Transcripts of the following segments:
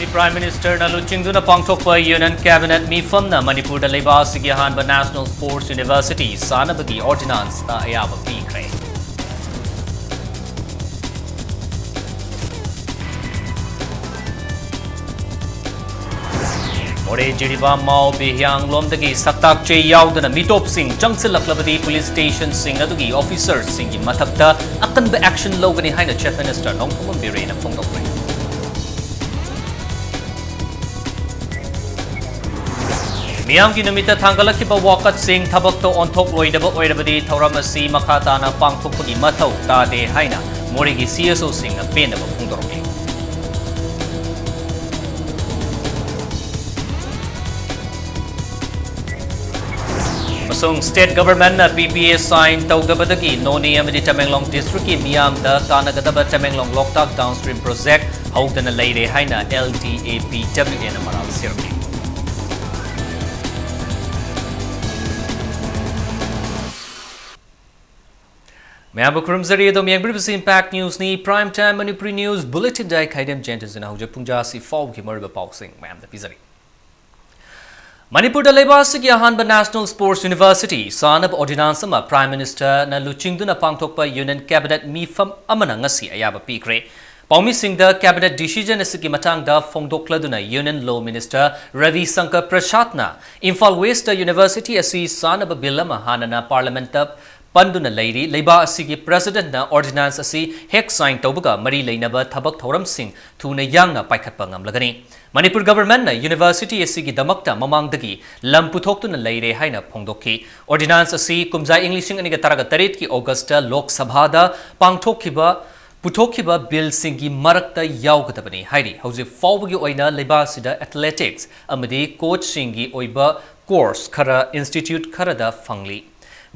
Prime Minister Nalu Chingduna Pangthokpa Union Cabinet Mifamna Manipur da Leba Sigi Hanba National Sports University Sanabagi Ordinance da Ayaba Pikre. More Jiriba Mao Bihyang Lomdagi Saktak Che Yaudana Mitop Singh Changsilaklabadi Police Station Singh Adugi Officers Singh Matakta Akan Be Action Logani Haina Chief Minister Nongthomam Birena Phongdokre. Miyam ki numita tanggalaki ba wakat sing tabak to onthok loidaba oidabadi thauramasi makhatana pangthokpagi mathau tade haina morigi CSO sing penaba phungdorke. Masung state government na PPA sign tawdabadagi noni amadi Tamenglong district ki miyam da kanagadaba Tamenglong Loktak downstream project hawdana leire haina LTAPWA na maral sirmi. Manipur Impact News ni Prime Time Manipuri News Bulletin Dai Kaidem Gentis in Hauja Punjasi Fall Kimurba Pausing, Mam the Pizari. Manipur da Lebasiki Hanba National Sports University, son of Ordinansama, Prime Minister Nalu Chingduna Pangthokpa Union Cabinet Mifam Amanangasi Ayaba Pikre. Paumi Singh the Cabinet Decision Asiki Matang da Phongdokladuna Union Law Minister Ravi Shankar Prashatna, Imphal West University Asi son of Bilama Hanana Parliament Panduna Lady, Leba Asigi President na Ordinance Asi Hek sign Tobaga, Marie Lainaba Tabak Thoram Singh, Tuna Yang Paikatpangam Lagani. Manipur government na University Asigi Damakta Mamang Dagi, Lamputok na Laire Haina Pongdoki. Ordinance Asi Kumza English and Gataraga Tarit ki Augusta Lok Sabhada, Pangtokiba, Putokiba Bill Singi Marakta Yaugatabani, Heidi, Hausi Fawgi Oina Leba Sida Athletics, Amadi Coach Singi Oiba Course Kara Institute Karada Fangli.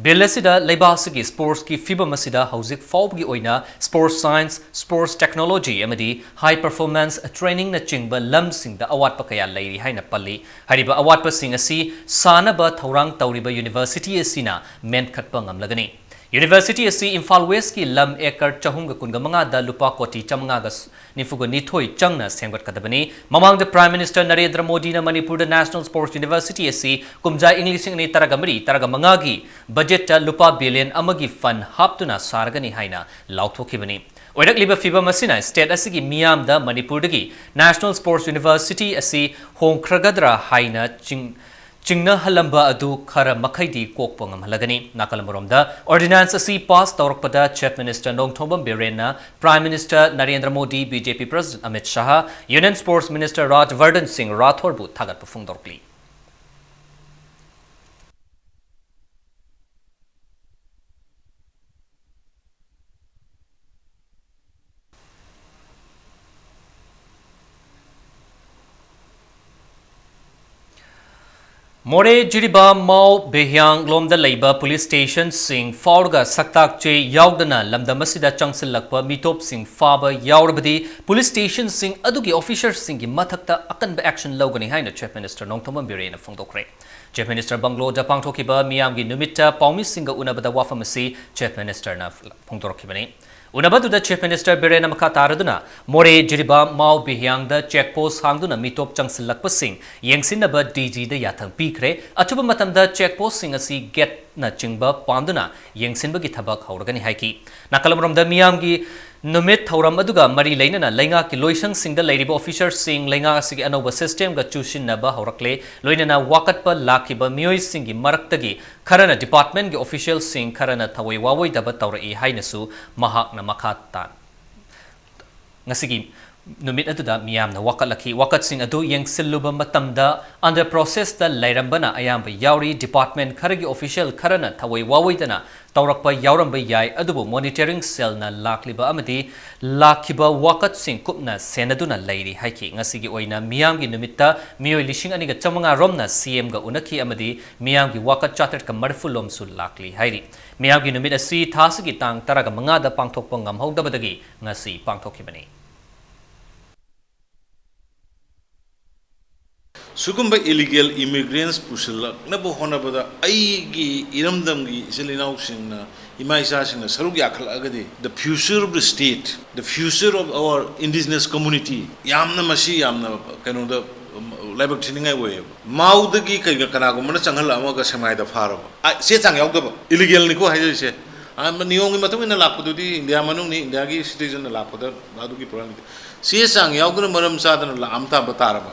Bilasida Lebasigi Sports ki Fiba Masida Hauzik Fawgi Oina Sports Science, Sports Technology Amadi High Performance Training na Chingba Lam Sing da Awat Pakaya Lairi Haina Pali Hariba Awat Pasing Asi Sanaba Taurang Tauriba University Asina Men Katpangam Lagani. University Asi Imphal West ki Lam Ekar Chahunga Kungamanga da Lupa Koti Chamangagas Nifuga Nithoi Changna Sengat Katabani Mamang the Prime Minister Narendra Modi na Manipur the National Sports University Asi Kumja English ni Taragamari Taragamangagi Budget Lupa Billion Amagi Fund Haptuna Saragani Haina Lauthokibani. Oidak liba fiba masina state asigi miyam da Manipur dagi National Sports University asi Hong Kragadra Haina Chingna halamba adu khara makhaidi kokpangam halagani nakalamoromda ordinance asi pass tawrakpada Chief Minister Nongthomam Birena Prime Minister Narendra Modi BJP President Amit Shah Union Sports Minister Rajvardhan Singh Rathore bu thagat pufungdorkli. More Jiriba Mao Bihyang Lomda Labor Police Station Singh Faurga Saktak Che Yaudana Lamda Masida Changsilakpa Mitop Singh Faba Yaurabadi Police Station Singh Adugi Officers Singh Matakta Akan Be Action Logani Haina Chief Minister Nongthomam Birena Phongdokre. Chief Minister Banglo da Pangthokiba Miyamgi Numita Paumi Singa Unabada Wafamasi Chief Minister na Phongdorkibani. Unabadu da Chief Minister Birena Makataraduna, More Jiriba Mao Bihyang da checkpost hangduna mitop changsilakpa sing, yengsinaba DG da yathang pikre, atuba matam da checkpost sing asi get na chingba panduna, yengsinba githabak hauragani haiki. Nakalamram da Miyamgi Numit Thauram Aduga Mari Lainana Lainga ki Loisang Sing the Lady Officer Sing Lainga Sigi Anova System ga Chushin Naba Horakle Loinana Wakatpa Lakiba Mioy Singi Maraktagi Karana Department gi Official Sing Karana Tawai Wawai Daba Taura E Hainasu Mahak na Makatan Ngasigi Numit aduda miyam na wakalaki wakat sing adu yang siluba matamda under process da lairambana ayamba yauri department karagi official karana thawai wawai dana taurakpa yauramba yai adubu monitoring cell na lakliba amadi lakiba wakat sing kupna senaduna lairi haiki ngasigi oina miyam gi numitta miyoi lishing aniga chamanga romna CM ga unaki amadi miyam gi wakat charter ka marfulom sul lakli hairi miyam gi numit asi thasigi tang taraga manga da pangthokpa ngamhodabadagi ngasi pangthokibani. Sugumba illegal immigrants pusilak na bohona bada ay gi iramdam gi isilinaw sing na ima isa sing saruk yakhal agadi the future of the state, the future of our indigenous community yamna masi yamna kanu da laibak thiningai way maudagi kai kana ko mana changhal amaga samai da faraba se chang yaw da illegal ni ko hai se niyong matung ina lakpadu di India manung ni India gi citizen lakpada adu gi problem se chang yaw gna maram sadana la amta bataraba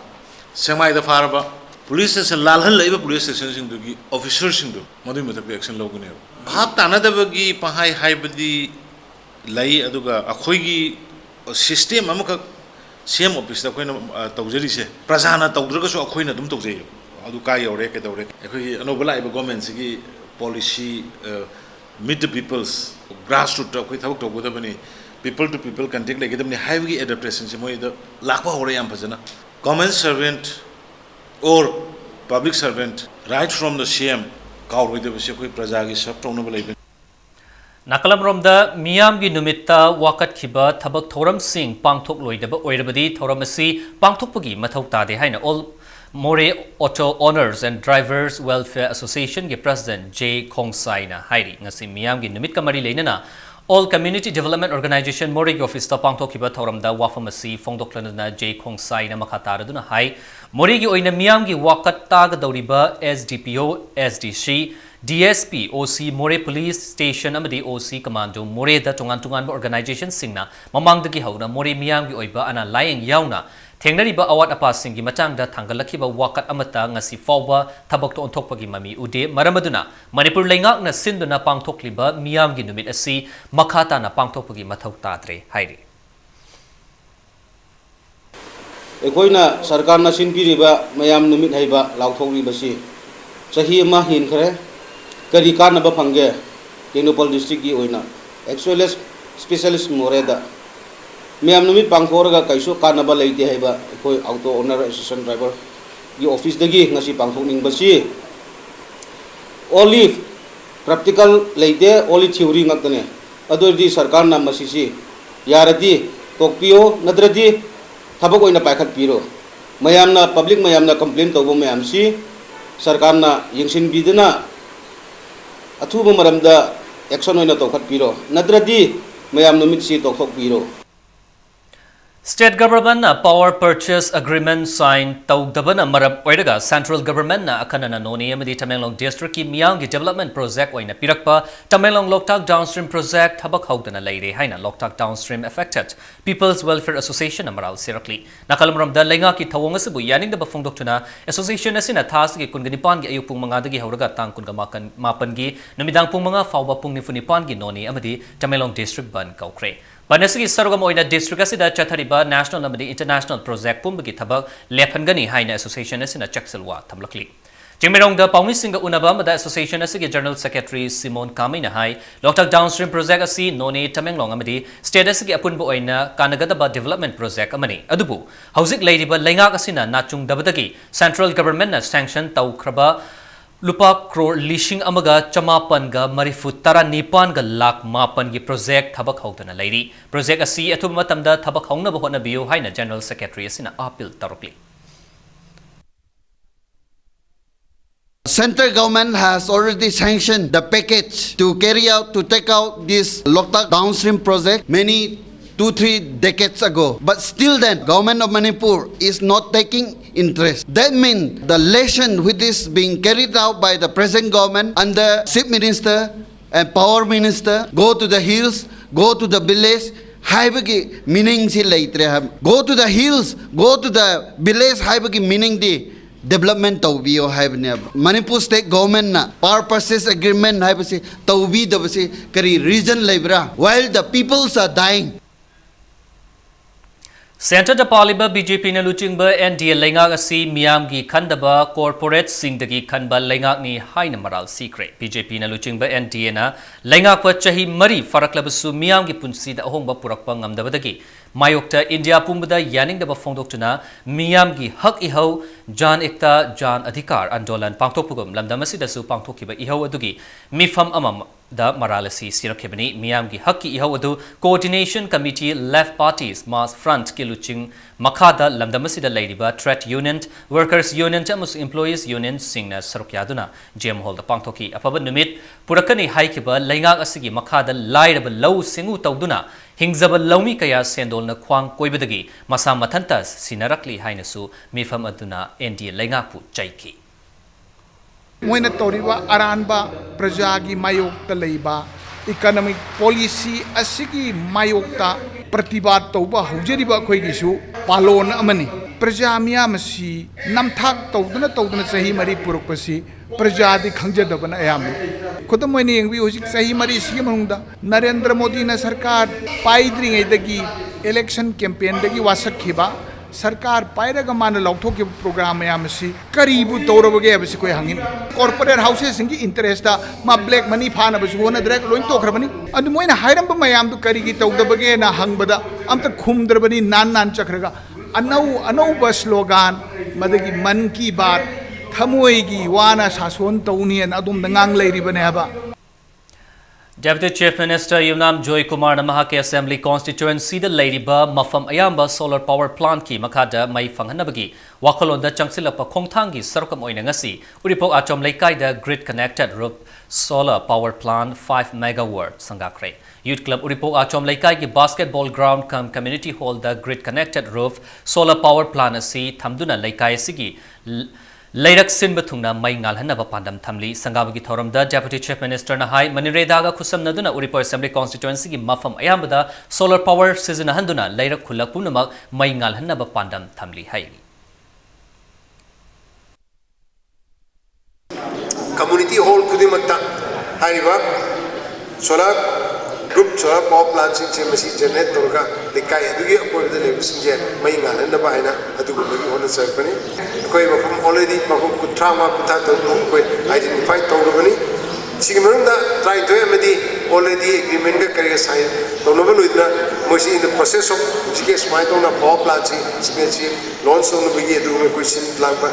samai da faraba police station lalhal laiba police station sing du gi officer sing du madu matak action logune bhap tana da gi pahai haibadi lai aduga akhoi gi system amaka same office da koina tawjari se prajana tawdraga so akhoina dum tawjai adu kai yore ke dawre akhoi anobala iba government sigi policy meet the people's grassroots of people to people contact like them heavy adaptation se moi da lakwa hore yam phajana government servant or public servant right from the CM kaur with the koi praja gi sab tong na balai Nakalam romda miyam gi numitta wakat khiba thabak thoram sing pangthok loidaba oirabadi thoramasi pangthokpagi mathau ta de haina all More Auto Owners and Drivers Welfare Association ge President J. Khongsai na hairi ngasi miyam gi numit kamari leinana All Community Development Organization More gi office ta pangthokiba thoramda wafamasi fongdoklana J. Khongsai na makhatara duna hai More gi oina miyam gi wakat ta ga doriba SDPO SDC DSP OC More Police Station amadi OC Commando More da tungan organization singna mamangdagi hauna More miyam gi oiba ana laying yauna Tengnariba awat apa singi matang da tanggalakhiba wakat amata ngasi fawba thabak to onthokpagi mami ude maramaduna Manipur lengak na sinduna pangthokliba miyam gi numit asi makhata na pangthokpagi mathau tatre hairi Ekoina sarkar na sinpiriba mayam numit haiba lauthokriba si sahi ma hin khare kari kana ba phangge Tenopal district gi oina actually specialist moreda Mayam numit pangthorga kaiso kanaba leite haiba koi auto owner assistant driver gi office dagi ngasi pangthokning basi only practical leite only theory ngakne adordi sarkar na masisi yaradi tokpio nadradi thabak oina paikhat piro mayamna public mayamna complain tobo mayam si sarkar na yingsin bidana athuba maramda action oina tokhat piro nadradi mayam numit si tokhok piro State government na power purchase agreement signed tawdabana marab oiraga central government na akanana noni amadi Tamenglong district ki miyang gi development project oina pirakpa Tamenglong Loktak downstream project habak haudana leire haina Loktak downstream affected People's Welfare Association amaral sirakli nakalamram da lenga ki thawong asabu yaning da bafongdok tuna association asina thas gi kunganipan gi ayuk pung manga dagi hauraga tang kun mapan gi numidang pung manga fawba pung nifunipan gi noni amadi Tamenglong district ban kaukre Banasigi sarugam oina district asida chathariba national amadi international project pumbagi thabak lephangani haina association asina chakselwa thamlakli Jingmerong da Paumi Singa Unaba Mada Association asigi General Secretary Simon Kamina hai Loktak downstream project asi noni Tamenglong amadi state asigi apunbo oina kanagadaba development project amani adubu hauzik leidiba lengak asina nachung dabadagi central government na sanction tawkraba Lupa crore lishing amaga chamapan ga marifut tara nipan ga lak mapan gi project thabak hautana leiri project asi athum matamda thabak hauna ba hona biyo haina general secretary asina appeal tarokli Central government has already sanctioned the package to carry out to take out this Loktak downstream project many 2-3 decades ago. But still then, government of Manipur is not taking interest. That means the lesson which is being carried out by the present government under chief minister and power minister, go to the hills, go to the village, haibagi meaning si laitre ham. Go to the hills, go to the village, haibagi meaning di development tawbiyo haibne Manipur state government na power purchase agreement haibasi tawbi dabasi kari region laibra while the peoples are dying. Center da Paliba BJP na luchingba NDA lengak asi miyam gi khandaba corporate singdagi khanba lengak ni haina maral secret BJP na luchingba NDA na lengak pa chahi mari faraklabasu miyam gi punsi da ahongba purakpa ngamdabadagi mayokta India pumbada yaning da ba fongdoktuna miyam gi hak ihau Jan Ekta Jan Adhikar Andolan Pangtokpugum Lamdam asidasu pangtokkiba ihau adugi mifam amam da Maralasi Sirakebani Miamgi Haki ihau adu Coordination Committee Left Parties Mass Front Kiluching Makada Lamdamasida Ladiba Threat Union Workers Union Jamus Employees Union Singna Sarukyaduna Jem Hall the Pangtoki Apaba Numit Purakani Haikiba Laingak Asigi Makada Lairaba Low Singu Tauduna Hingzaba Lomi Kaya Sendolna Kwang Koibadagi Masa Matantas Sinarakli Hainasu Mifam Aduna Endi Laingapu Jaiki मोइना तोरिबा अरानबा प्रजागी मायोक्ता लेबा economic policy असिगी मायोक्ता प्रतिबाद तौबा हौजरिबा अखोइगिसु पालोन अमनि प्रजा मियामसी नमथाक तौदना सही मरी पुरुकपसी प्रजादी खंगजदबना अयामनि खुदम मोइना यंगबि होजिक सही मरी सिगे मनुंगदा नरेंद्र मोदी न सरकार पाइद्रिङैदगी इलेक्शन कैंपेन दगी वासखिबा सरकार पाइरगा मान लौथोके प्रोग्राम मयामसी करीबु तौरबगे अबसी कोई हंगिन कॉर्पोरेट हाउसेस सिंगी इंटरेस्ट दा मा ब्लैक मनी फानबसु होना डायरेक्ट लोइन तोखरबनी अदु मोइना हाइरंब मयाम दु करीगी तौदबगे ना हंगबदा अमता खुमदरबनी नान चखरगा अनौ स्लोगान मदगी मन की बात थमोइगी वाना सासोन तौनियन अदुम दंगांग लेरिबने हबा Deputy Chief Minister Yunam Joy Kumar Namahake Assembly Constituency the Ladybird Mafam Ayamba Solar Power Plant ki Makada Mai Fanganabagi Wakolonda Changsilapa Kongtangi Sarukam Oinangasi Uripok Achom Laikai the Grid Connected Roof Solar Power Plant 5 Megawatt Sangakre Youth Club Uripok Achom Laikai ki Basketball Ground cum Community Hall the Grid Connected Roof Solar Power Plant asi Thamduna Laikai Sigi Leirak Sinba Thungna Mai Ngalhanaba Pandam Thamli Sangabagi Thoramda Deputy Chief Minister Nahai Maniredaga Kusam Naduna Uripo Assembly Constituency ki Mafam Ayambada Solar Power Season Handuna Leirak Khulakunamak Mai Ngalhanaba Pandam Thamli Hai Community Hall Kudimakta Hariba Solar Group Solar Power Plant Sing Machine Janet Torga Likai Adugi Appointed the Labor Sinja Mai Ngalhanaba Haina Adugu on the Serpani already Kutrama Kutato identified Togabani. Sigmunda trying to remedy already agreement career sign. Tonovaludna Moshi in the process of Chikas Mike on a power plant, Signature, launch on the Bigi Aduma question Lampa,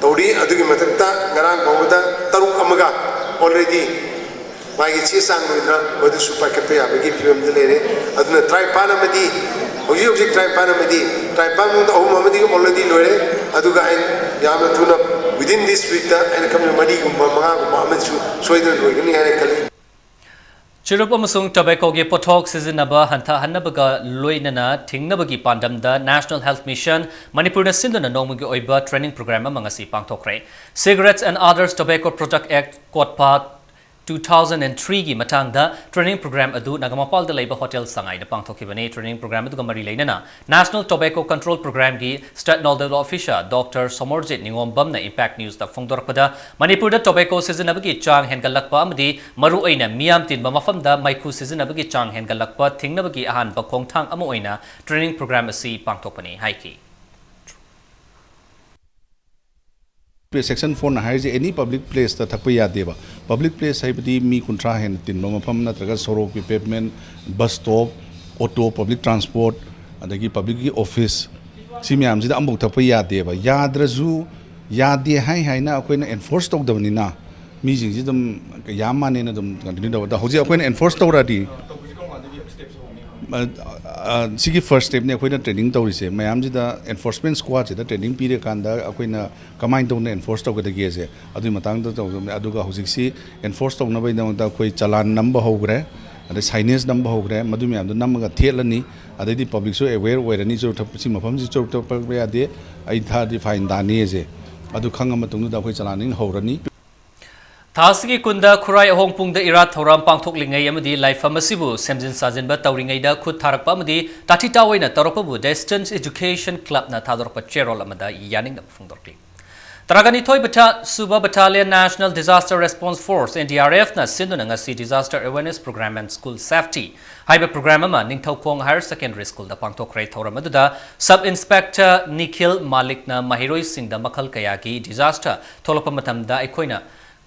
Tori Adugimatata, Garan Bavada, Taruk Amaga already. My Chisang with the super capia, we give you the lady. Aduna try Panamadi, Oji try Panamadi, try Panamu already loaded. Aduga and Yamatuna within this week and come Madi Muhammad Sweden Kali. Chirup amasung tobacco ge pothok sizinaba hanta hannabaga loinana thingnabagi pandam da National Health Mission Manipur na sinduna nomugi oiba training program amangasi pangthokre Cigarettes and Others Tobacco Project Act Kotpa 2003 gi matangda training program adu nagamapal da leiba hotel sangai da pangthokibani training program adu gamari leinana National Tobacco Control Program gi state nodal officer Dr. Somorjit Ningom Bamna Impact News da phongdorpada Manipur da tobacco season abagi chang hengalakpa amadi maru aina miam tin mafam da maiku season abagi chang hengalakpa thingnabagi ahan ba khongthang amo oina training program asi pangthokpani haiki Section 4 na haije any public place ta thakpa yadeba public place haibadi mi kuntra hen tin mafam natraga sorok pi pavement bus stop auto public transport adagi public office si myam ji da amuk thakpa yadeba yadraju yade hai haina akoina enforce tawdabani na mi jing ji dum yamane na dum continue da hoji akoina enforce tawradi Sigi first step ne akoina training tawrise mayam ji da enforcement squad ji da training period kanda akoina kamain tawna enforce tawgadagi ase adu matang da tawdam aduga hojik si enforce tawna bai da koi chalan number hogre ade signage number hogre madu myam da namaga thelani adedi public so aware oirani jo thapsi mafam ji chok tok pa ade ai tha di fine dani ase adu khanga matung da koi chalaning horani Thasigi Kunda Kurai Hongpung the Irat Thoram Pangtok Lingay Amadi Life Famasibu Semjin Sazinba Tauringay da Kut Tarak Pamadi Tatitaway na Taropabu Distance Education Club na Tadorpa Cherol Amada Yaning na Fundorkli. Taragani Toy Suba Battalion National Disaster Response Force NDRF na Sindunanga Si Disaster Awareness Program and School Safety Haiba Program ama Ningtau Kong Higher Secondary School da Pangtok Ray Thoramadda Sub Inspector Nikhil Malik na Mahiroi Singh da Makal Kayagi Disaster Tolopamatam da Ikoina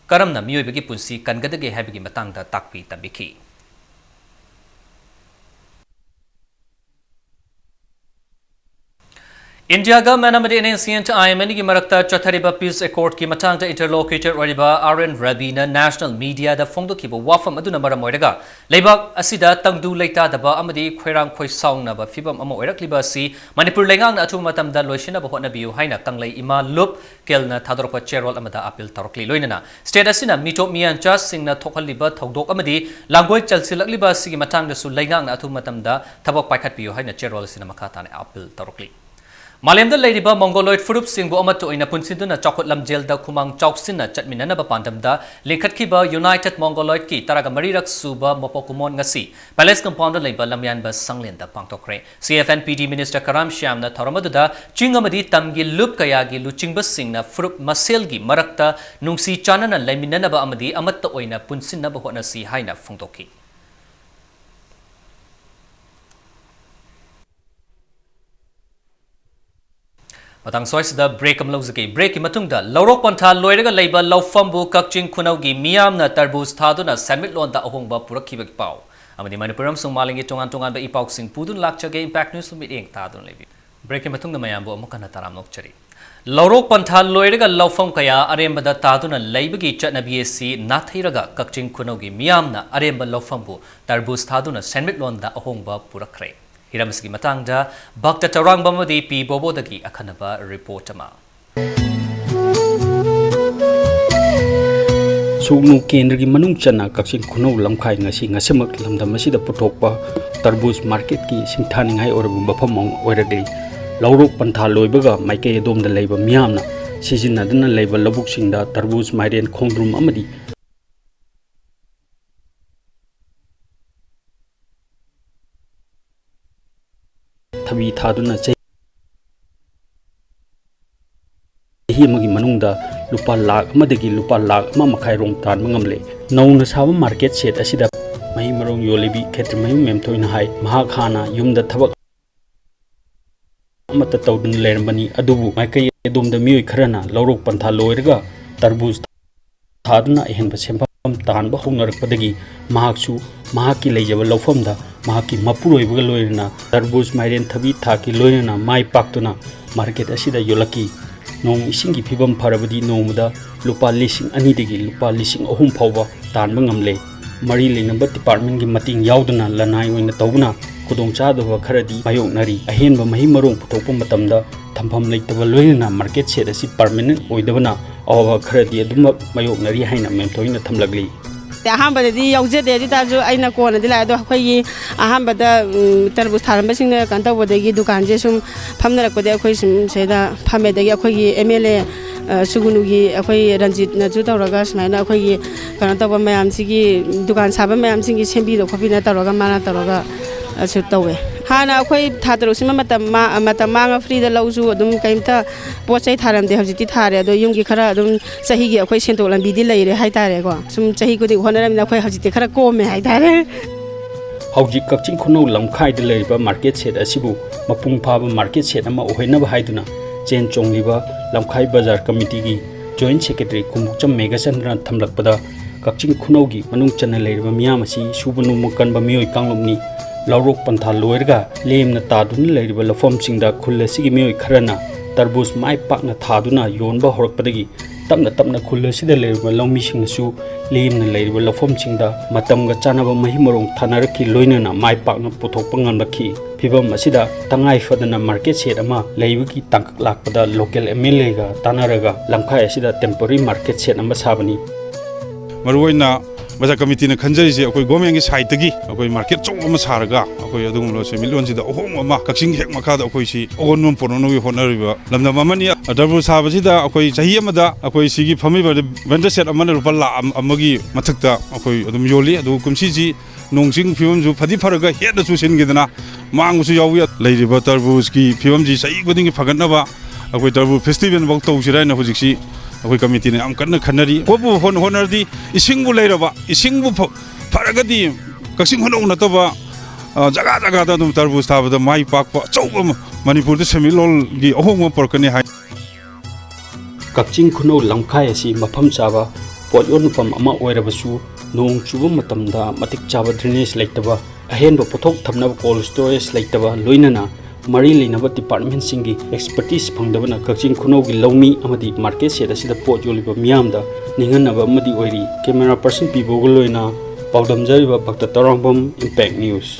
Karamna Miyobagi Punsi Kangadage Habigi Matanga Takpi Tabiki. India government and ancient IMN की मरकता चौथरीबा peace accord की मचांग interlocutor ओरिबा R रबीना national media द फोंदोखिबा वाफम अदुना मरम ओइरगा लेबाक असिदा तंगदु लेतादबा अमदी खोइरांग खोइसाउनबा फिबम अमा ओइरक्लिबा असि मणिपुर लेंगांगना अथु मतमदा लोइसिनबा होटनबियु हाइना कंगलै इमा लुप केलना थादरपा चेरोल अमदा अपील तौरक्ली लोइनना स्टेट असिना मिटोप मियानचा सिंगना थोखलिबा थौदोक अमदी लांगोय चलसिलक्लिबा असि मचांगदसु लेंगांगना अथु मतमदा थबक पाइखतबियु हाइना चेरोल असिना मखाताने appeal तौरक्ली Malayamda Ladiba Mongoloid Furup Singbo Amato in a Punsinduna Chokot Lamjel da Kumang Choksina Chatminana Pandamda, Lekatkiba United Mongoloid Ki, Taraga Marirak Suba, Mopokumon Ngasi, Palace Compound Labor Lamyanba Sanglinda Pangtokre, CFNPD Minister Karam Shamna Toramaduda, Chingamadi Tamgi Lup Kayagi Luchingba Singna Furup Maselgi Marakta, Nungsi Chanana Laminanaba Amadi Amato Oina Punsina Bahonasi Haina Fungtoki. Matang sois da break am lozake break matung da lorok pantha loiraga leiba lawfambu kakching khunaugi miyamna tarbus thaduna samit lon da ahongba purakhiba pau amani manipuram sung malingi tongan tongan ba ipau sing pudun lakchage impact news mit eng tadun lebi break matung da mayambu amukana taram nokchari lorok pantha loiraga lawfam kaya aremba da taduna leibagi chatnabi si nathairaga kakching khunaugi miyamna aremba lawfambu tarbus thaduna samit lon da ahongba purakre Hiramski Matangda, Bakta Tarang Bamadi P. Bobodagi Akanaba Reportama. Sugnu Kendri Manung Chana, Kaksin Kuno Lamkai Nasi Nasamak Lamdamasi the Potokpa, Tarbus Market Ki, Simtaning High or Bapamong or a day. Lauro Pantaloibaga, Maike Dom the Labor Miamna, Sizinadana Labor Labuxing da Tarbus Marian Kondrum Amadi. Tabi Taduna say Himagi Manunda, Lupa Lag, Madagi Lupa Lag, Mamakairong Tan Mangamle. No Nasava market set Asida, Mahimarong Yolibi, Ketrimay Memtoin High, Mahakana, Yum the Tabak Amata Taudan Lermani, Adubu, Makai Dum the Mui Karana, Laurok Pantaloirga, Tarbus Taduna, Henbasempa. Tan Bahungar Padagi, Mahaksu, Mahaki Lejava Lofamda, Mahaki Mapuro Loina, Tarbus Marian Tabi Taki Loina, Mai Paktuna, Market Asida Yolaki, Nong Isingi Pibam Parabadi Nomuda, Lupa Lissing Anidigi, Lupa Lissing Ohum Pova, Tan Bangamle, Mariling number department Mating Yaudana, Lanai in the Tobuna, Kudong Chadova Karadi, Mayok Nari, Ahen Mahimarong Putopum Matamda, Tampam Lake Tavaloina, Market said as it permanent Oidavana. Our credit Duma Mayok Nari Haina Mentoina Tamlagli. The Hambadi Yauze de Ditazo Aina Kona de la Dohi, Ahambada Tarbus Tarambasing the Kanta with the Dukan Jesum, Pamela Kodia question, say the Pameda Yakoyi, Emile Sugunugi, Akoi Ranjit Najuta Ragas, Nana Koyi, Kanataba Mayamsigi, Dukan Sabam Sing is Hembi, the Kopina Taroga, Mana Taroga, Sutawe. Hana Koi Tatrosima Matamanga free the Lauzu, Dum came to Poche Taram, the Hajitare, the Yungi Kara, Dum Sahi, a question to Lambidi lady, Haitarego, some Sahi could honor him, the Hajitara Come, Haitare. Hauji Kakching Kuno Lamkai the labor market said Asibu, Mapung Paba market said Ama Ohenaba Haiduna, Jen Chongliba, Lamkai Bazar Committee, Joint Secretary Kumukcham Megasan Ran Tamlakpada, Kakching Kunogi, Manung Channel Labor Miamasi, Subunu Mukan Bamio Kangumni. Laurok Pantha Loirga, Lame Natadun Lady Lafom Singda, Kulesi Mio Karana, Tarbus Mai Partner Taduna, Yonba Horpadagi, Tamna Kulesi the Lady Long Missing Su, Lame Lady Lafom Singda, Matamga Chanava Mahimorong, Tanaraki Loinana, My Partner Potopangan Baki, Piva Masida, Tangai Fadana Market Sedama, Laiviki Tank Lakpada, local Emilega, Tanaraga, Lamkai Sida temporary market Sedama Sabani. Maruina. Baza committee na khanjai se akoi government ki side gi akoi market chong ma saraga akoi adum lo se million si da ohom ma kaksin hek makha da akoi si ogon porno wi honariba lamna mamani adabu saba si da akoi chahi amada akoi si gi phami ba vendor set amana rupa la amagi mathakta akoi adum yoli adu kumsi ji nongsing phim ju phadi pharaga he da su sin gi dana mang su yawi leiriba tarbus ki phim ji sai goding phagatna ba akoi tarbu festival bok to sirai na hujik si akoi committee ne am kanna khanari kobu honardi isingbu leiraba isingbu faragadi kaksin hono nataba jaga jaga da dum tarbus thabada mai pakpa chauba manipur de semilol gi ohong porkani hai Kakching Kuno Lamkai asi mafam chaba pot yon fam ama oirabasu nong chuba matamda matik chaba drainage laitaba ahen ba pothok thamna cold storage laitaba loinana mari leinaba department singi expertise phangdabana kakching khunau gi lawmi amadi market set asida pot yoliba miyamda ninganaba amadi oiri camera person pibogoloina paudamjariba bhakta tarambam impact news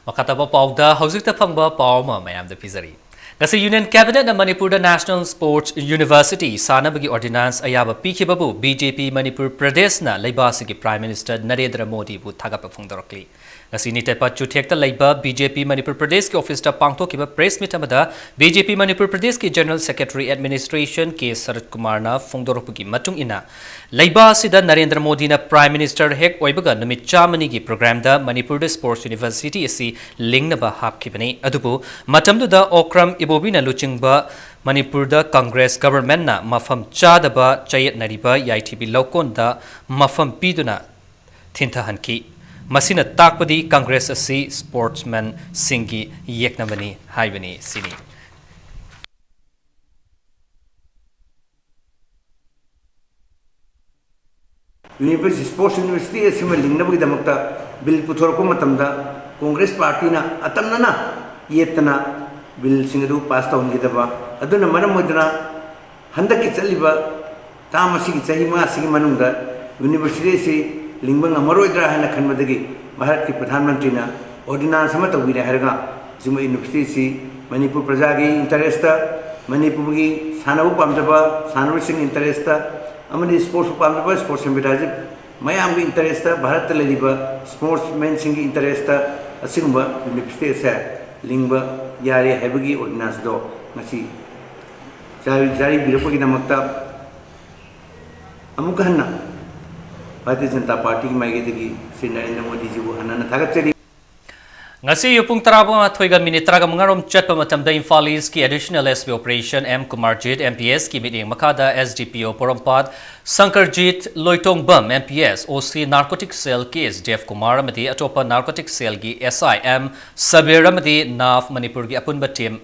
makataba pauda hojikta phangba pawma mayam da pizari ngasi union cabinet na Manipur da national sports university sanabagi ordinance ayaba pikhibabu BJP Manipur Pradesh na laibasigi prime minister Narendra Modi bu thagapa phungdorokli ngasi ni tepa chuthekta laiba BJP Manipur Pradesh ki office ta pangthokiba press meet amada BJP Manipur Pradesh ki general secretary administration K Sarat Kumar na phungdoropugi matung ina laiba sida Narendra Modi na prime minister hek oibaga numit chamani gi program da Manipur da sports university asi lingnaba hapkibani adubu matamdu da okram ibobina luchingba Manipur da Congress government na mafam chadaba chayet nariba YTB lokon da mafam piduna thinta hanki masina takpadi Congress asi sportsman singi yeknamani haibani sini University Sports University asima lingnabagi damakta bill puthorko matamda Congress party na atamnana yetna bill singadu pass tawngidaba aduna maram modna handaki chaliba tamasi gi chahi ma sigi manungda university si lingbang amaroidra hana khanmadagi bharat ki pradhan mantri na ordinance sama tawire harga sima university si Manipur praja gi interest Manipur gi sanabu pamjaba sanabu sing interest amani sports pamjaba sports sembiraje mayam gi interest bharat leliba sportsmen sing interest asingba university sa lingba yare hebagi ordinance do ngasi jari birapagi namakta amukanna Bharatiya Janata Party ki maigedagi Sri Narendra Modi ji bu hanana thagachari ngasi yupung taraba thoiga minitra ga mangarom chatpa matamda Imphal East ki additional SB operation M Kumarjit MPS ki meeting makada SDPO Porompad Sankarjit Loitong Bam MPS OC narcotic cell case Dev Kumar amadi atopa narcotic cell gi SIM Sabir amadi Naf Manipur gi apunba team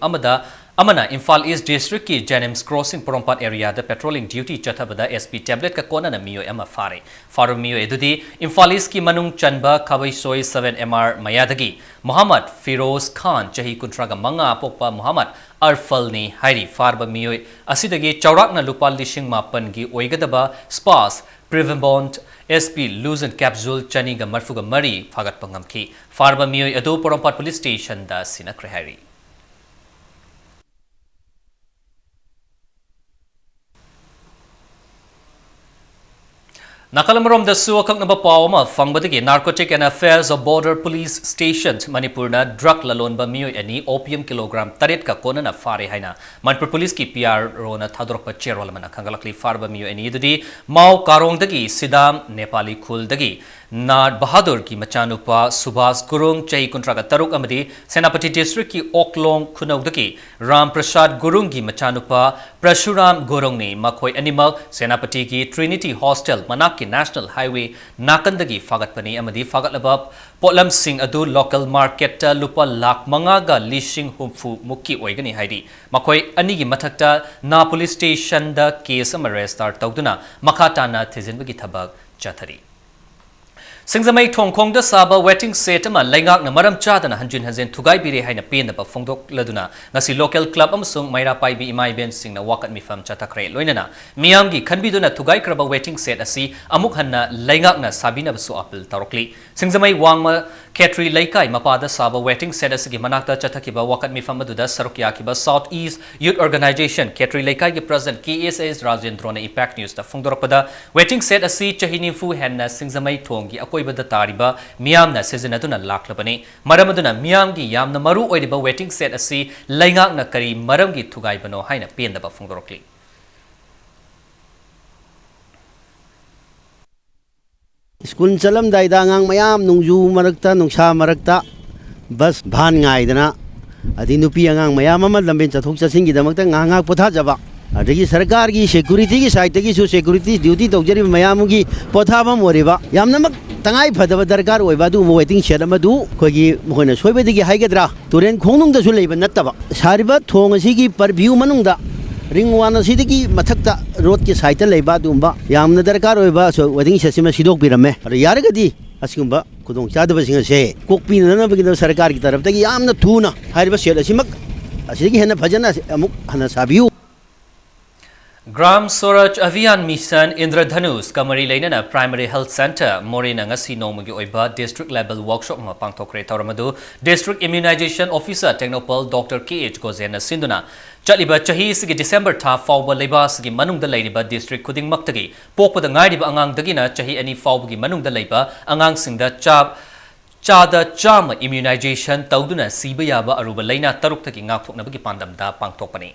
amana Imphal East District ki Janims Crossing Porompat area da patrolling duty chathabada SP tablet ka kona na miyo ema faru miyo edudi Imphal East ki manung chanba khabai soi 7 MR mayadagi Muhammad Firoz Khan chahi kuntraga manga pokpa Muhammad Arfal ni hairi farba miyo asidagi chaurakna lupa lishing mapan gi oigadaba spas Prevembont SP Luzon Capsule Chaniga Marfuga Mari Fagat Pangamki farba miyo edu Porompat Police Station da sinakre hairi Nakalamrom da suwa kak naba pawama fangbadagi Narcotic and Affairs of Border Police Stations Manipur na drug lalon ba miyo ani opium kilogram tarit ka kona na fare haina Manipur Police ki PR ro na thadrok pa cherwal mana khangalakli farba miyo ani idudi Mao Karong dagi Sidam Nepali Khul dagi Nad Bahadur ki machanupa Subhas Gurung Chai Kuntraga Taruk amadi Senapati District ki Oklong Khunau dagi Ram Prasad Gurung ki machanupa Prashuram Gurung ni makhoi animal Senapati ki Trinity Hostel Manak National Highway Nakandagi Fagatpani amadi Fagatlabab Potlam Singh adu local market lupa lak mangaga lishing humfu muki oigani haidi makoi anigi mathakta na police station da case arrest tawduna makata na thizinbagi thabak chathari Singzamai Thongkong da saba waiting set ama laingak na maram chadana hanjin hanzen thugai bire haina pen ba phongdok laduna ngasi local club amsung maira pai bi imai ben sing na wakat mi fam chatakre loinana miyam gi khanbiduna thugai kraba waiting set asi amuk hanna laingak na sabina basu apil tarokli Singzamai wangma Ketri Laikai mapada saba waiting set asigi manakta chatakiba wakat mi fam aduda sarukya kiba South East Youth Organization Ketri Laikai gi president KSS Rajendrona Impact News da phongdorpada waiting set asi chahinifu henna Singzamai thongi akoibada tariba miyamna sezinaduna laklabani maramaduna miyamgi yamna maru oidiba waiting set asi laingak na kari maramgi thugai bano haina pendaba phongdorokli School chalam daida ngang mayam nungju marakta nungsa marakta bas bhan ngai dana adi nupi ngang mayam ama lamben chathok chasingi damakta nganga potha jaba adagi sarkar gi security gi side gi su security duty tawjari mayam gi potha bam oriba yamna mak tangai phadaba darkar oiba du waiting shed amadu khogi moina soibedigi haigadra turen khongnung da su leiba nattaba sariba thong asigi perview manungda ring one sidiki mathakta road ki side leiba dumba yamna darkar oiba so waiting shed sima sidok birame yaragadi asigumba खुदों चादबसिंग असे कोकपीननबगिदो सरकार की तरफ तगी यामना थूना हारिबा set असिमक असिगी हेना फजना अमुक हना साबियु Gram Swaraj Abhiyan Mission Indradhanus Kamari Lainana Primary Health Center Morena ngasi nomagi oiba district level workshop ma pangthokre tawramadu District Immunization Officer Technopol Dr. KH Gozena Sinduna Chaliba chahi sigi December tha fawba leba sigi manungda lairiba district khuding maktagi pokpada ngairiba angang dagina chahi ani fawbagi manungda laiba angang singda chada chama immunization tawduna siba yaba aruba laina taruk thaki ngakthoknabagi pandamda pangthokpani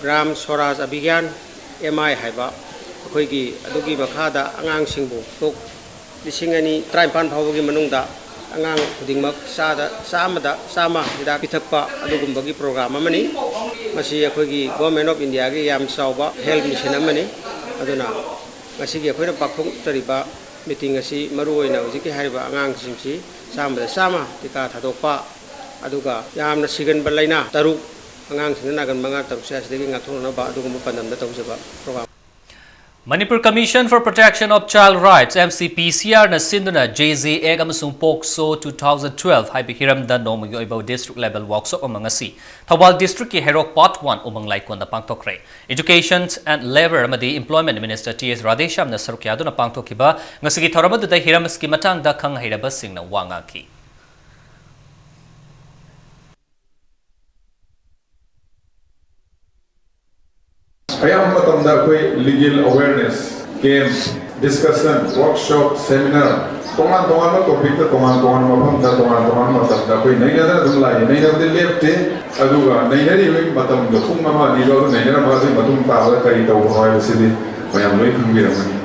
Ram Swaraj Abhiyan MI haiba akhoi adugi makhada angang singbu tok lisingani traipan phawgi manungda angang khudingmak sama hidak pithakpa adugumbagi program amani masi akhoi government of India gi yam sauba health mission amani aduna masi gi akhoi pakhong tariba meeting asi maru oina hojiki hariba angang singsi sama tika thadokpa aduga yamna sigan balaina taruk Manipur Commission for Protection of Child Rights MCPCR na sinduna JZ Egg amasung Pokso 2012 haibi hiram da nomagi oibaw district level workshop amang asi Thawal District ki Herok Part 1 umang laikon na pangtokre Education and Labor amadi Employment Minister TS Radhesham na sarukyado na pangtokiba ngasigi thoramadu da hiram ski matang da khang hairaba sing na wangaki ayam matamda koi legal awareness games discussion workshop seminar tongan ma topic ta tongan matamda koi naina dum lai naina de lepte aduga naina ri matamda khum ma ni ro naina ma se matum ta ba kai ta ho sidi mayam loi khungiramani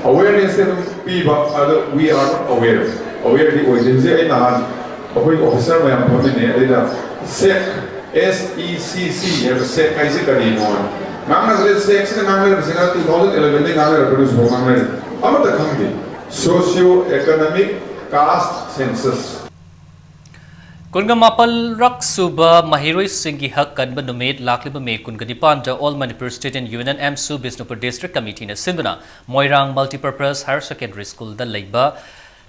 awareness em piba adu we are not aware the origins ai na koi officer mayam phone ne ada SECC kai se kari no socio-economic caste census. Kunga mapal rak suba mahiroi singi hak kanba numit lakliba me kunga dipanda All Manipur State and Union MSU Bisnupur District Committee na sinduna Moirang Multipurpose Higher Secondary School da leiba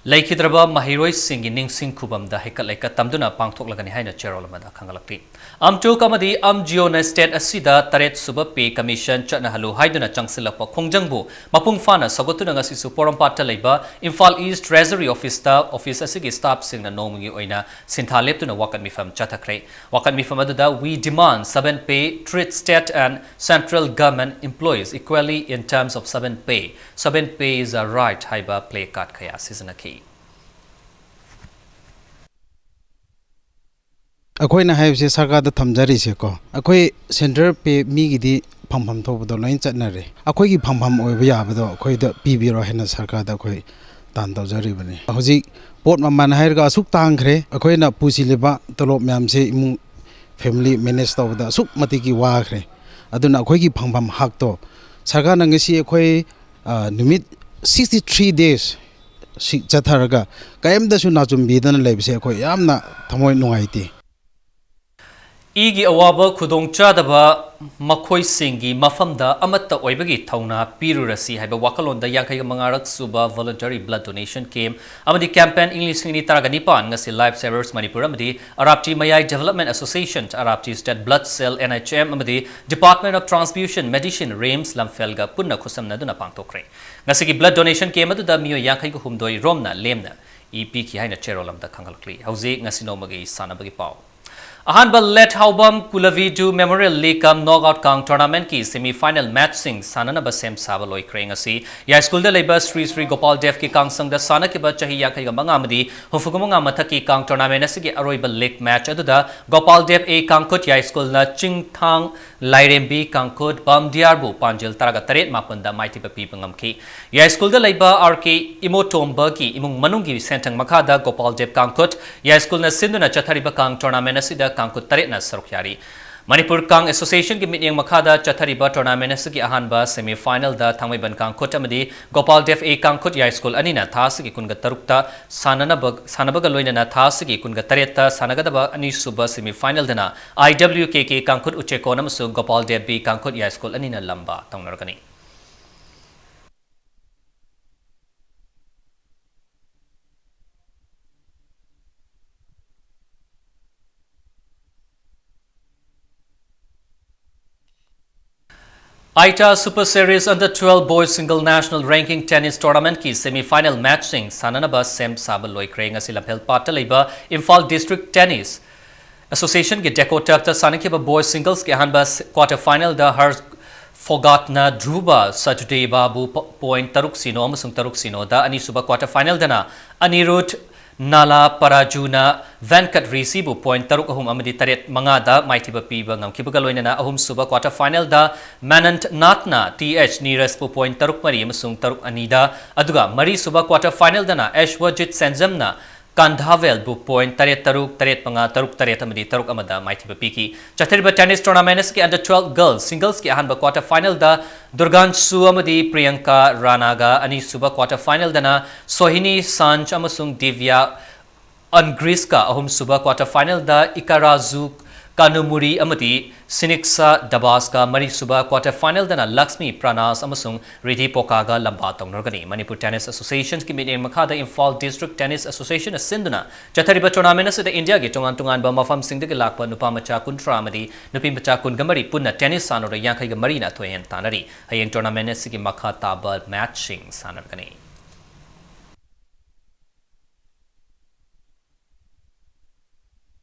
Laikhidraba mahiroi singi ningsing kubam da heka laika tamduna pangthok lagani haina cherolama da khangalakti amtu kamadi amgio na state asida taret suba pay commission chana halu haiduna changsilapa khongjangbu mapung fana sagotuna ngasi su porampata leiba Imphal East Treasury office asigi staff sing na nomungi oina sinthaleptuna wakan mifam chathakre wakan mifam aduda we demand 7 pay treat state and central government employees equally in terms of 7 pay is a right haiba play card khaya seasonaki अखोइना हाइबसे सरकार दा थमजरी से को अखोइ centre पे मीगिदी फमफम थोबदो line चटनरे अखोइगी फमफम ओइबो याबदो अखोइ the पीबीरो हेना सरकार दा अखोइ तान तौजरी बने हजि pot ममान हाइरगा असुक तांखरे अखोइना पुसिलेबा तलोब म्याम से इमु फैमिली मैनेज तौबदा असुक मतिकी वाखरे अदुना अखोइगी फमफम हक तो सरकार नंगसी अखोइ निमित 63 days चथरगा कायमदसु नाचुम लेबसे अखोइ यामना थमोय नुंगाइती Igi awaba khudong chadaba makhoi singi mafamda amatta oibagi thauna pirurasi haiba wakalonda yankhaiga mangarak suba voluntary blood donation came amadi campaign English ni taragani pan ngasi Life Savers Manipur amadi Arapti Mayai Development Association Arapti State Blood Cell NHM amadi Department of Transfusion Medicine RAMS lamfelga punna khusamna duna pangtokre ngasi blood donation came adu da miyo yankhaiga humdoi romna lemna EP ki haina cherolamda khangalkli hauzi ngasi nomagi sanabagi pau Ahanba let haubam Kulavidu Memorial League knockout kang tournament ki semi-final match sing sanana ba sem sabaloi kreng asi ya school da labor Sri Gopal Dev ki kang sang da sana ke ba chahi ya kai ga manga amadi hufugumanga mathaki kang tournament asigi aroiba league match adu da Gopal Dev a kangkut ya school na Chingthang Lairembi kangkut bam diarbu panjil taraga taret mapan da maiti ba pi pangamki ya school da labor RK Imotomba ki imung manungi sentang makada Gopal Dev kangkut ya school na sinduna chathari ba kang tournament asida kangkut taret na sarukyari Manipur Kang Association ki mitning makhada chathariba tournament asigi ahanba semi final da thangmaiban kangkut amadi Gopal Dev a kangkut ya school anina thasigi kunga tarukta sanabaga loinana thasigi kunga taretta sanagadaba ani suba semi final dana IWKK kangkut uchekon amsu Gopal Dev b kangkut ya school anina lamba taunargani ITA Super Series Under 12 Boys Single National Ranking Tennis Tournament ki semi-final matching sananaba sem saba loikre ngasi lamphel patta leiba Imphal District Tennis Association ki Deco Turkta sanakiba Boys Singles ki hanba quarter final da har Forgotten Dhruba Saturday Babu point taruk sino amasung taruk sino da ani suba quarter final dana Anirudh Nala Parajuna Venkat Risibu point taruk ahum amadi taret mangada maithiba piba ngamkiba loinana ahum suba quarter final da Manant Natna TH Neeraj point taruk mari amasung taruk anida aduga mari suba quarter final dana Ashwajit Senzamna Kandhavel bu point taret manga taruk amadi taruk amada maithiba piki chathariba tennis tournaments ki under 12 girls singles ki ahanba quarter final da Durganshu amadi Priyanka Ranaga ani suba quarter final dana Sohini Sanch amasung Divya Angriska ahum suba quarter final da Ikarazu Kanumuri amadi Siniksa Dabaska mari suba quarter final dana Lakshmi Pranas amasung Riddhi Pokaga lamba tongnorgani Manipur Tennis Association ki meeting makhada Imphal District Tennis Association sinduna chathariba tournament sa India gi tongan ba mafam sing de lakpa nupa macha kuntra amadi nupi macha kun gamari punna tennis sanora yankhai ga marina thoyen tanari hayeng tournament si ki makha taba matching sanargani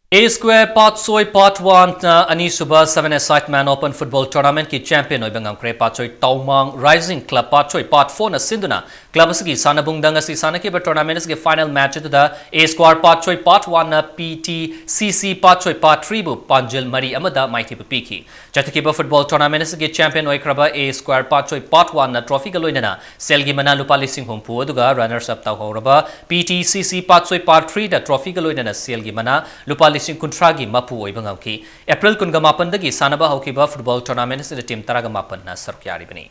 A Square Part Soy Part 1 Ani Suba 7-a-side Man Open Football Tournament ki champion oibangam kre Part Soy Taumang Rising Club Part Soy Part 4 na sinduna club asigi sanabung danga si sanaki ba tournament ki final match to the A Square Part Soy Part 1 na PTCC Part Soy Part 3 bu Panjil Mari amada maiti piki chataki ba football tournament ki champion oikraba A Square Part Soy Part 1 na trophy galoinana selgi mana lupa lising humpu aduga runners up ta horaba PTCC Part Soy Part 3 da trophy galoinana selgi mana lupa lising kuntragi mapu oibangam ki April kungamapan dagi sanaba hokiba football tournament se team taragamapan na sarkyari bani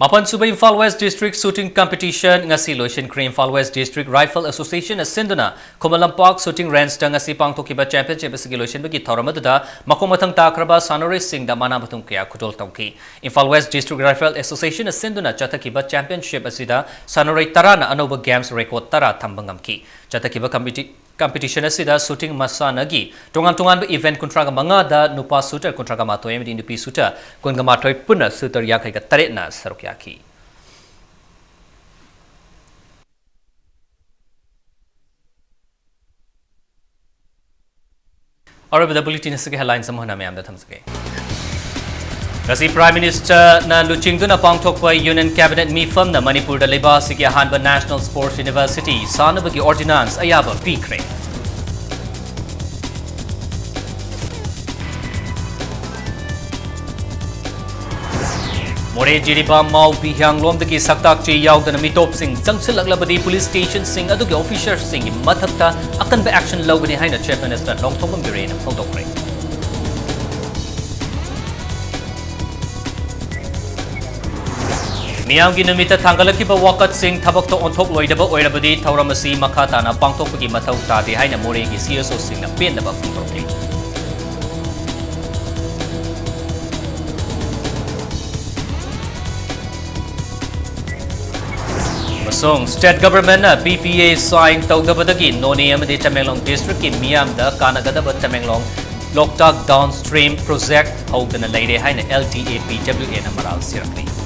Mapan Suba Imphal West District Shooting Competition ngasi loisin kre Imphal West District Rifle Association sinduna Kumalampak Shooting Range da ngasi pangthokiba championship asigi loisin bagi thoramadda makomathang takraba Sanore Singh da mana batung kya khudol tongki Imphal West District Rifle Association sinduna chatakiba championship asida Sanore tarana anoba games record tara thambangamki chatakiba competition asida shooting masanagi tongan event kontraga manga da nupa shooter kontraga matoy medi nupi shooter konga matoy punna shooter yakai ga taret na sarukyaki और अब bulletin से headline समूहना में आमदा थमसके Kasi Prime Minister na luchingduna pangthokpa Union Cabinet mifam na Manipur da leba sigi ahanba National Sports University sanabagi ordinance ayaba pikre More jiriba mau bihang lom daki saktak chi yaudana mitop sing jangsilaglabadi police station sing adugi officer sing mathakta akan ba action lawbani haina Chief Minister longthongam birena photokre Miyam gi numita thangalaki ba wakat sing thabak to onthok loidaba oirabadi thauramasi makata na pangthokpagi mathau tade haina more gi CSO sing na pen ba photokre Song State Government na BPA sign tawdabadagi Noni amadi Tamenglong District ki miyam da kanagadaba Tamenglong Loktak Downstream Project hawdana leire haina LTAPWA na maral sirakli